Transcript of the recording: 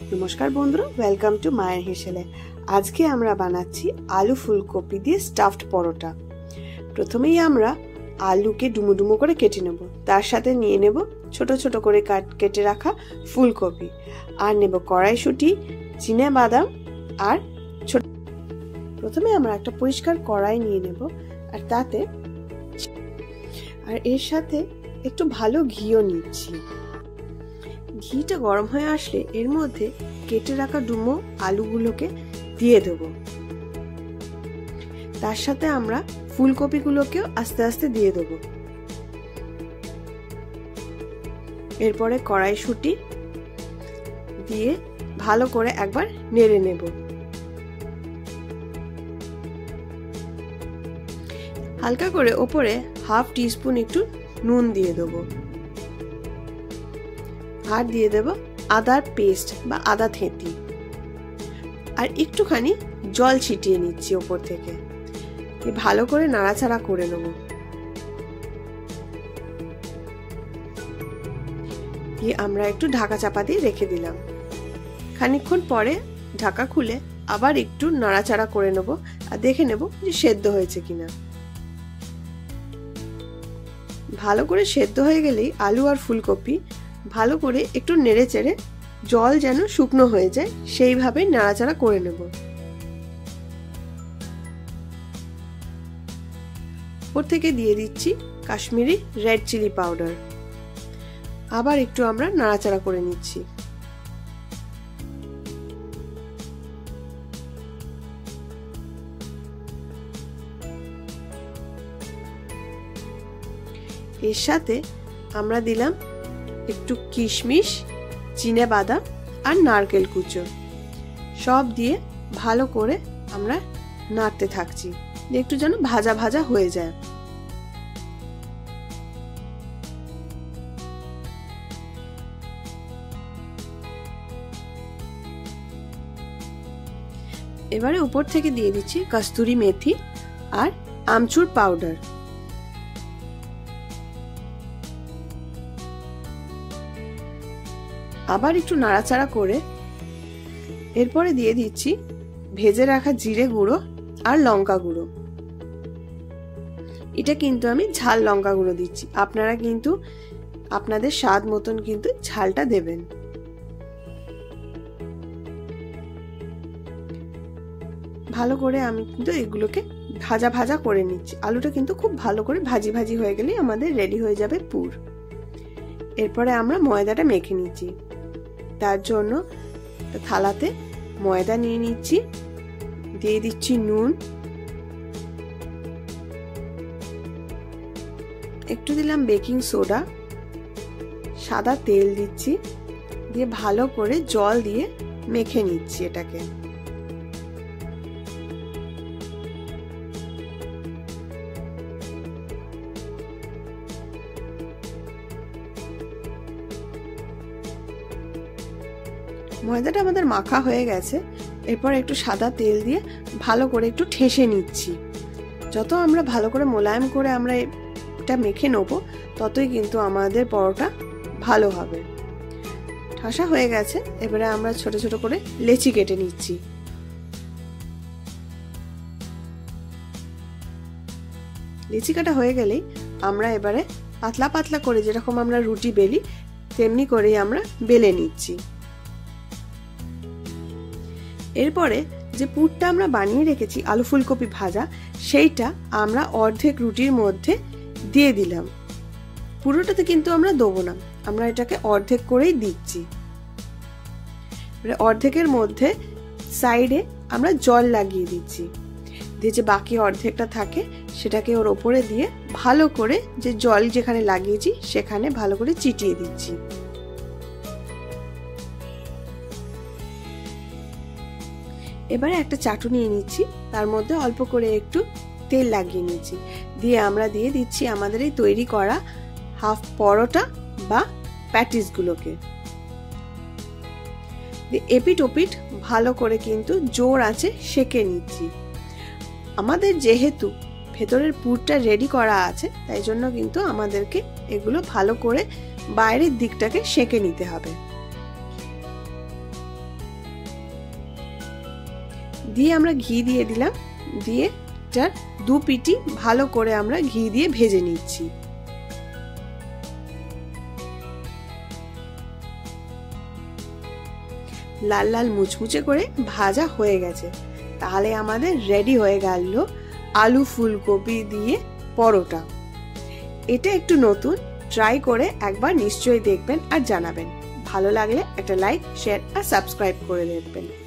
নমস্কার বন্ধুরা, welcome to মায়ের হেসেলে। আজকে আমরা বানাচ্ছি আলু ফুলকপি দিয়ে স্টাফড পরোটা। প্রথমেই আমরা আলুকে ডুমো ডুমো করে কেটে নেব, তার সাথে নিয়ে নেব ছোট ছোট করে কেটে রাখা ফুলকপি, আর নেব কড়াইশুঁটি, চিনে বাদাম আর ছোট। প্রথমে আমরা একটা পরিষ্কার কড়াই নিয়ে নেব, আর তাতে আর এর সাথে একটু ভালো ঘিও নিচ্ছি। ঘিটা গরম হয়ে আসলে এর মধ্যে কেটে রাখা ডুমো আলুগুলোকে দিয়ে দেব। তার সাথে আমরা ফুলকপিগুলোকেও আস্তে আস্তে দিয়ে দেব। এরপরে কড়াইশুঁটি দিয়ে ভালো করে একবার নেড়ে নেব। হালকা করে ওপরে হাফ টিস্পুন একটু নুন দিয়ে দেবো, আর দিয়ে দেব আদার পেস্ট বা আদা থেঁতি, আর একটুখানি জল ছিটিয়ে নিচ্ছি ওপর থেকে। ভালো করে নাড়াচাড়া করে নেব। আমরা একটু ঢাকা চাপা দিয়ে রেখে দিলাম। খানিকক্ষণ পরে ঢাকা খুলে আবার একটু নাড়াচাড়া করে নেব, আর দেখে নেব যে সেদ্ধ হয়েছে কিনা। ভালো করে সেদ্ধ হয়ে গেলেই আলু আর ফুলকপি ভালো করে একটু নেড়ে চেড়ে জল যেন শুকনো হয়ে যায় সেইভাবে নাড়াচাড়া করে নেব। ওর থেকে দিয়ে দিচ্ছি কাশ্মীরি রেড চিলি পাউডার। আবার একটু আমরা নাড়াচাড়া করে নিচ্ছি। এর সাথে আমরা দিলাম একটু কিশমিশ, চিনে বাদাম আর নারকেল কুচো, সব দিয়ে ভালো করে আমরা নাড়তে থাকছি, একটু যেন ভাজা ভাজা হয়ে যায়। এবারে উপর থেকে দিয়ে দিচ্ছি কস্তুরি মেথি আর আমচুর পাউডার। আবার একটু নাড়াচাড়া করে এরপরে দিয়ে দিচ্ছি ভেজে রাখা জিরে গুঁড়ো আর লঙ্কা গুঁড়ো। এটা কিন্তু আমি ঝাল লঙ্কা গুঁড়ো দিচ্ছি, আপনারা কিন্তু আপনাদের স্বাদ মতন কিন্তু ঝালটা দেবেন। ভালো করে আমি কিন্তু এগুলোকে ভাজা ভাজা করে নিচ্ছি। আলুটা কিন্তু খুব ভালো করে ভাজি ভাজি হয়ে গেলে আমাদের রেডি হয়ে যাবে পুর। এরপরে আমরা ময়দাটা মেখে নিচ্ছি। তার জন্য থালাতে ময়দা নিয়ে নিচ্ছি, দিয়ে দিচ্ছি নুন, একটু দিলাম বেকিং সোডা, সাদা তেল দিচ্ছি, দিয়ে ভালো করে জল দিয়ে মেখে নিচ্ছি এটাকে। ময়দাটা আমাদের মাখা হয়ে গেছে। এরপর একটু সাদা তেল দিয়ে ভালো করে একটু ঠেসে নিচ্ছি। যত আমরা ভালো করে মোলায়েম করে আমরা এটা মেখে নেব, ততই কিন্তু আমাদের পরোটা ভালো হবে। ঠাসা হয়ে গেছে। এবারে আমরা ছোট ছোট করে লেচি কেটে নিচ্ছি। লেচি কাটা হয়ে গেলেই আমরা এবারে পাতলা পাতলা করে যেরকম আমরা রুটি বেলি তেমনি করেই আমরা বেলে নিচ্ছি। এরপরে যে পুরটা আমরা বানিয়ে রেখেছি আলু ফুলকপি ভাজা, সেইটা আমরা অর্ধেক রুটির মধ্যে দিয়ে দিলাম। পুরোটাতে কিন্তু আমরা দেবো না, আমরা এটাকে অর্ধেক করেই দিচ্ছি। অর্ধেকের মধ্যে সাইডে আমরা জল লাগিয়ে দিচ্ছি, দিয়ে যে বাকি অর্ধেকটা থাকে সেটাকে ওর ওপরে দিয়ে ভালো করে যে জল যেখানে লাগিয়েছি সেখানে ভালো করে চিটিয়ে দিচ্ছি। এবারে একটা চাটু নিয়ে নিচ্ছি, তার মধ্যে অল্প করে একটু তেল লাগিয়ে নিচ্ছি, দিয়ে আমরা দিয়ে দিচ্ছি আমাদের এই তৈরি করা হাফ পরোটা বা প্যাটিসগুলোকে। এপিট ওপিট ভালো করে কিন্তু জোর আছে সেঁকে নিচ্ছি। আমাদের যেহেতু ভেতরের পুরটা রেডি করা আছে, তাই জন্য কিন্তু আমাদেরকে এগুলো ভালো করে বাইরের দিকটাকে সেঁকে নিতে হবে। দিয়ে আমরা ঘি দিয়ে দিলাম, দিয়ে এটার দু পিঠই ভালো করে আমরা ঘি দিয়ে ভেজে নিচ্ছি। লাল লাল মুচমুচে করে ভাজা হয়ে গেছে। তাহলে আমাদের রেডি হয়ে গেল আলু ফুলকপি দিয়ে পরোটা। এটা একটু নতুন, ট্রাই করে একবার নিশ্চয়ই দেখবেন আর জানাবেন। ভালো লাগলে একটা লাইক, শেয়ার আর সাবস্ক্রাইব করে দেবেন।